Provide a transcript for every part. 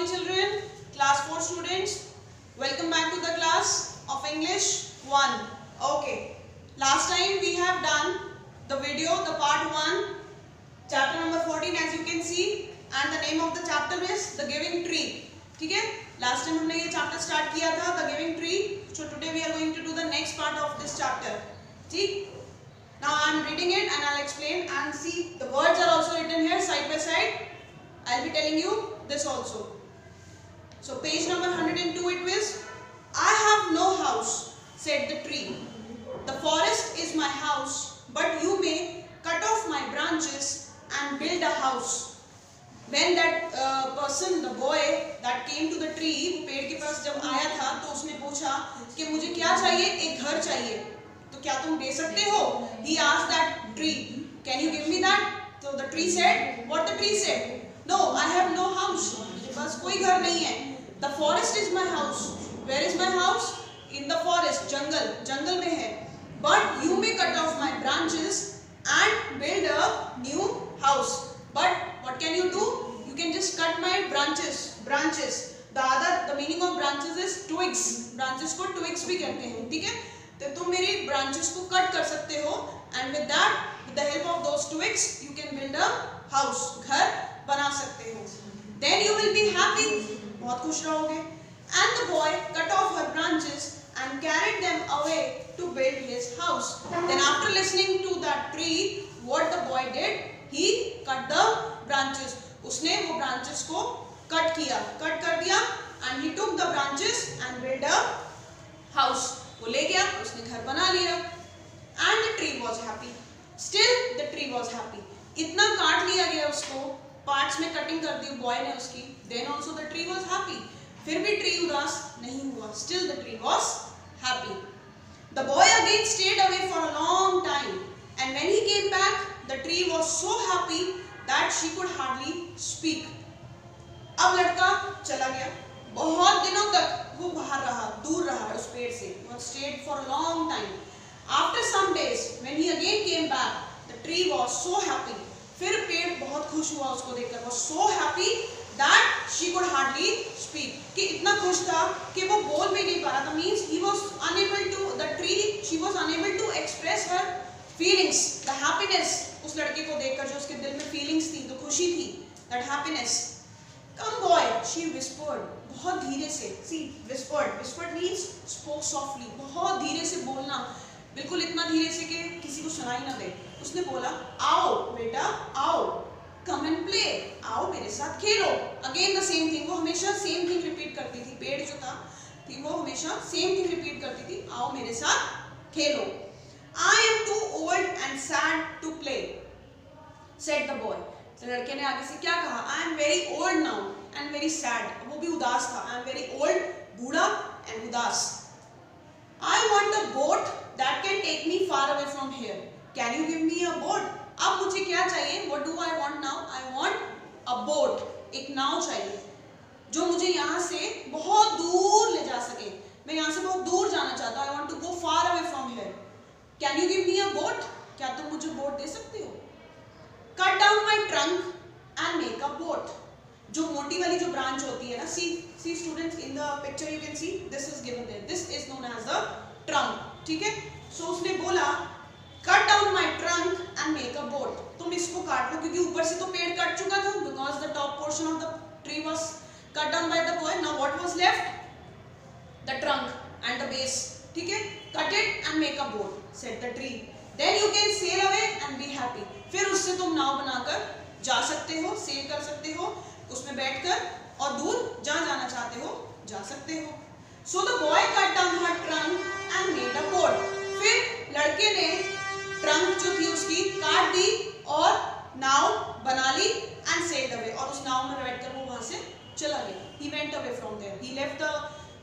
children, class 4 students. Welcome back to the class of English 1. Okay, last time we have done the video, the part 1, chapter number 14 as you can see, and the name of the chapter is The Giving Tree. ठीक है, last time हमने ये chapter start किया था The Giving Tree. So today we are going to do the next part of this chapter. ठीक? Now I am reading it and I'll explain, and see the words are also written here side by side. I'll be telling you this also. So page number 102 it is. I have no house, said the tree. The forest is my house, but you may cut off my branches and build a house. When that person, the boy that came to the tree, वो पेड़ के पास जब आया था तो उसने पूछा कि मुझे क्या चाहिए? एक घर चाहिए, तो क्या तुम दे सकते हो? He asked that tree, can you give me that? So the tree said, what the tree said? No, I have no house. मेरे पास कोई घर नहीं है. The forest is my house. Where is my house? In the forest, jungle, जंगल में है. But you may cut off my branches and build a new house. But what can you do? You can just cut my branches. The meaning of branches is twigs. Branches को twigs भी कहते हैं, ठीक है? तो तुम मेरी branches को cut कर सकते हो, and with that, with the help of those twigs, you can build a house. घर बना सकते हो. Then you will be happy. बहुत खुश रहोगे. And the boy cut off her branches and carried them away to build his house. Then after listening to that tree, what the boy did? He cut the branches. उसने वो branches को cut कर दिया, and he took the branches and built a house. वो ले गया, उसने घर बना लिया. And the tree was happy. Still the tree was happy. इतना काट लिया गया उसको, पार्ट्स में कटिंग कर दी बॉय ने उसकी. Then also the tree was happy. फिर भी ट्री उदास नहीं हुआ. Still the tree was happy. The boy again stayed away for a long time, and when he came back, the tree was so happy that she could hardly speak. अब लड़का चला गया. बहुत दिनों तक वो बाहर रहा, दूर रहा उस पेड़ से. He stayed for a long time. After some days, when he again came back, the tree was so happy. फिर पेड़ बहुत खुश हुआ उसको देखकर. Was so happy that she could hardly speak. कि इतना खुश था कि वो बोल भी नहीं पा रहा था. Means he was unable to, the tree, she was unable to express her feelings, the happiness. उस लड़के को देखकर जो उसके दिल में feelings थी, तो खुशी थी, that happiness. Come boy, she whispered. बहुत धीरे से. See, whispered means spoke softly. बहुत धीरे से बोलना, बिल्कुल इतना धीरे से कि किसी को सुनाई ना दे. उसने बोला, आओ बेटा आओ, come and play, आओ मेरे साथ खेलो. Again the same thing. वो हमेशा same thing repeat करती थी. पेड़ जो था वो हमेशा same thing repeat करती थी. आओ मेरे साथ खेलो. I am too old and sad to play, said the boy. तो लड़के ने आगे से क्या कहा? I am very old now and very sad. वो भी उदास था. I am very old, बूढ़ा and उदास. I want a boat that can take me far away from here. Can you give me a boat? अब मुझे क्या चाहिए? What do I want now? I want a boat. एक नाव चाहिए जो मुझे यहाँ से बहुत दूर ले जा सके. मैं यहाँ से बहुत दूर जाना चाहता हूँ. I want to go far away from here. Can you give me a boat? क्या तुम मुझे बोट दे सकते हो? Cut down my trunk and make a boat. जो मोटी वाली जो ब्रांच होती है ना, see students, in the picture you can see this is given there. This is known as the trunk. ठीक है? So उसने बोला cut down my trunk and make a boat. तुम इसको काट लो, क्योंकि ऊपर से तो पेड़ कट चुका था, because the top portion of the tree was cut down by the boy. Now what was left? The trunk and the base. ठीक है? Cut it and make a boat, said the tree. Then you can sail away and be happy. फिर उससे तुम नाव बनाकर जा सकते हो, cell कर सकते हो, उसमें बैठकर और दूर जहाँ जाना चाहते हो जा सकते हो. So the boy cut down her trunk and made a boat. फिर लड़के ने ट्रंक जो थी उसकी काट दी और नाव बना ली and sailed away. और उस नाव में बैठकर वो वहाँ से चला गया. He went away from there. He left the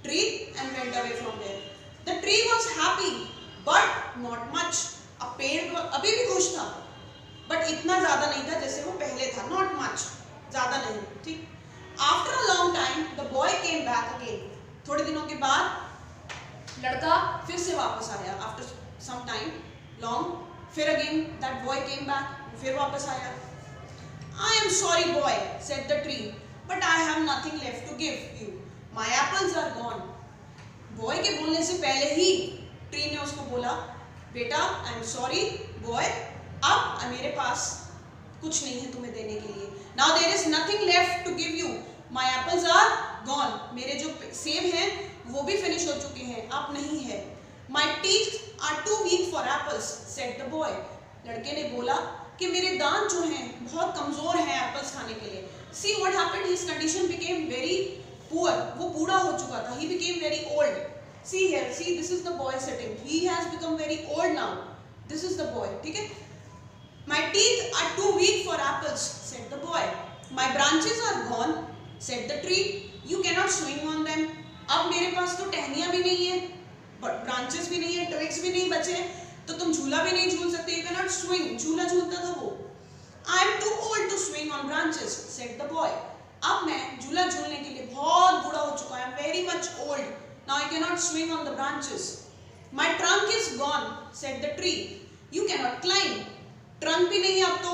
tree and went away from there. The tree was happy, but not much. अब पेड़ अभी भी खुश था, but इतना ज़्यादा नहीं था जैसे वो पहले था. Not much, ज़्यादा नहीं. ठीक. After a long time, the boy came back again. थोड़े दिनों के बाद लड़का फिर से वापस आया. After some time, long, फिर again that boy came back. फिर वापस आया. I am sorry boy, said the tree, but I have nothing left to give you. My apples are gone. Boy के बोलने से पहले ही ट्री ने उसको बोला, बेटा आई एम सॉरी बॉय, अब मेरे पास कुछ नहीं है तुम्हें देने के लिए. Now there is nothing left to give you. My apples are gone. मेरे जो सेब हैं वो भी फिनिश हो चुके हैं, अब नहीं है. My teeth are too weak for apples said the boy. लड़के ने बोला कि मेरे दांत जो हैं बहुत कमजोर हैं एप्पल्स खाने के लिए. See what happened, his condition became very poor. वो बूढ़ा हो चुका था. He became very old. See here, see this is the boy sitting. He has become very old now. This is the boy. ठीक है. My teeth are too weak for apples, said the boy. My branches are gone, said the tree. You cannot swing on them. अब मेरे पास तो टहनियाँ भी नहीं है, branches भी नहीं है, ट्विग्स भी नहीं बचे, तो तुम झूला भी नहीं झूल सकते. You cannot swing. झूला झूलता था वो. I am too old to swing on branches, said the boy. अब मैं झूला झूलने के लिए बहुत बूढ़ा हो चुका. I am very much old. Now I cannot swing on the branches. My trunk is gone, said the tree. You cannot climb. Trunk भी नहीं है अब तो.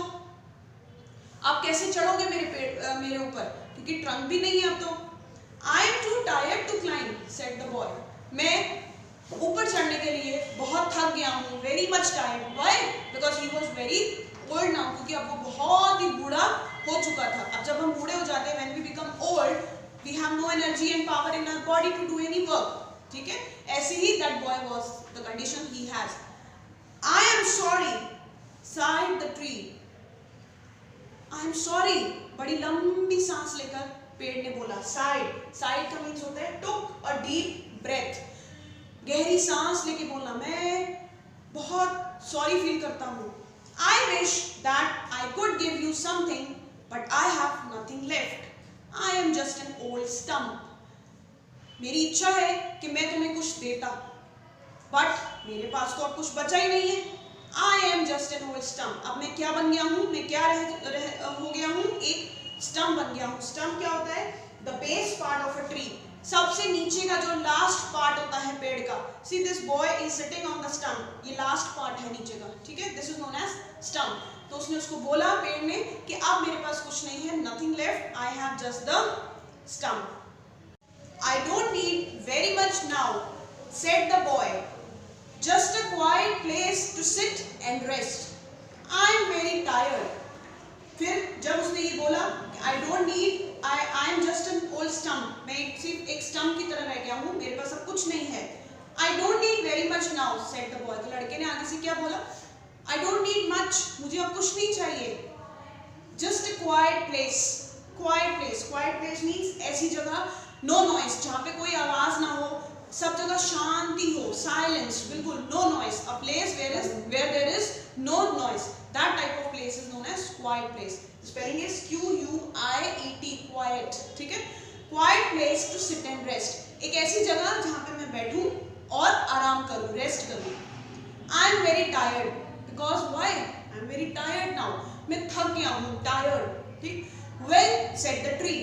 आप कैसे चढ़ोगे मेरे ऊपर, क्योंकि ट्रंक भी नहीं है अब तो. I am too tired to climb, said the boy. मैं ऊपर चढ़ने के लिए बहुत थक गया हूँ. Very much tired. Why? Because he was very old now. क्योंकि अब वो बहुत ही बूढ़ा हो चुका था. अब जब हम बूढ़े हो जाते हैं, when we become old, we have no energy and power in our body to do any work. ठीक है. ऐसे ही that boy was the condition he has. I am sorry, sighed the tree. I am sorry. बड़ी लंबी सांस लेकर पेड़ ने बोला. Sighed. Sighed का मीन्स होता है took a deep breath. गहरी सांस लेके बोलना, मैं बहुत सॉरी फील करता हूँ. I wish that I could give you something, but I have nothing left. I am just an old stump. मेरी इच्छा है कि मैं तुम्हें कुछ देता, बट मेरे पास तो अब कुछ बचा ही नहीं है. I am just an old stump. अब मैं क्या बन गया हूँ? मैं क्या हो गया हूँ? एक स्टम्प बन गया हूँ. स्टम्प क्या होता है? The base part of a tree. सबसे नीचे का जो लास्ट पार्ट होता है पेड़ का. See this boy is sitting on the stump. ये लास्ट पार्ट है नीचे का. ठीक है. This is known as stump. तो उसने उसको बोला पेड़ ने कि अब मेरे पास कुछ नहीं है. Nothing left. I have just the stump. I don't need very much now, said the boy. Just a quiet place to sit and rest. I am very tired. फिर जब उसने ये बोला, I don't need, I am just an old stump. मैं सिर्फ एक stump की तरह रह गया हूँ. मेरे पास अब कुछ नहीं है. I don't need very much now, said the boy. तो लड़के ने आगे से क्या बोला? I don't need much. मुझे अब कुछ नहीं चाहिए. Just a quiet place. Quiet place. Quiet place means ऐसी जगह, no noise, जहाँ पे कोई आवाज ना हो, सब जगह शांति हो, साइलेंस, बिल्कुल no noise. A place where there is no noise, that type of place is known as quiet place. Spelling is QUIET, quiet. ठीक है. Quiet place to sit and rest. एक ऐसी जगह जहाँ पे मैं बैठूं और आराम करूं, रेस्ट करूं. I am very tired. Because why? I am very tired now. मैं थक गया हूँ, टायर्ड. ठीक. Well, said the tree,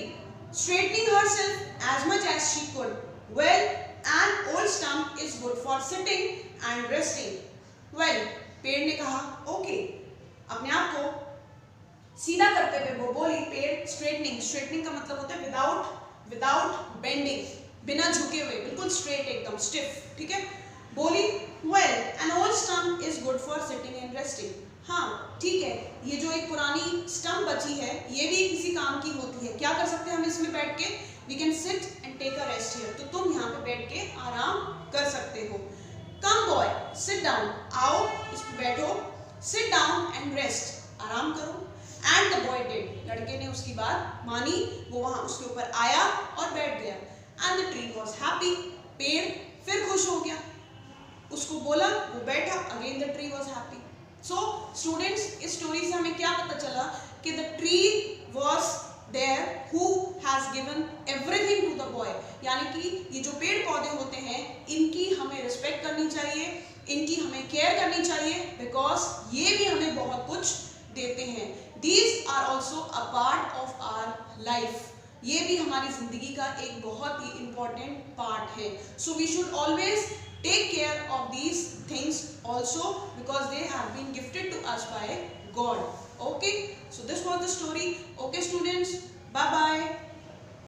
straightening herself as much as she could. Well, an old stump is good for sitting and resting. Well, पेड़ ने कहा okay. अपने आप को सीधा करते हुए वो बोली. पेड़ straightening, straightening का मतलब होता है without bending, बिना झुके हुए, बिल्कुल straight, एकदम stiff. ठीक है. बोली well, an old stump is good for sitting and resting. हाँ ठीक है, ये जो एक पुरानी स्टम्प बची है ये भी किसी काम की होती है. क्या कर सकते हैं हम इसमें बैठ के? We can sit and take a rest here. तो तुम यहाँ पे बैठ के आराम कर सकते हो. Come boy, sit down. आओ इस पे बैठो. Sit down and rest. आराम करो. And the boy did. लड़के ने उसकी बात मानी. वो वहाँ उसके ऊपर आया और बैठ गया. And the tree was happy. पेड़ फिर खुश हो गया. उसको बोला, वो बैठा. Again the tree was happy. So students, इस स्टोरी से हमें क्या पता चला कि the tree was there who has given everything to the boy. यानी कि ये जो पेड़ पौधे होते हैं इनकी हमें रिस्पेक्ट करनी चाहिए, इनकी हमें केयर करनी चाहिए, बिकॉज ये भी हमें बहुत कुछ देते हैं. These are also a part of our life. ये भी हमारी जिंदगी का एक बहुत ही important part है. So we should always take care of these things also because they have been gifted to us by God. Okay, so this was the story. Okay students, bye bye.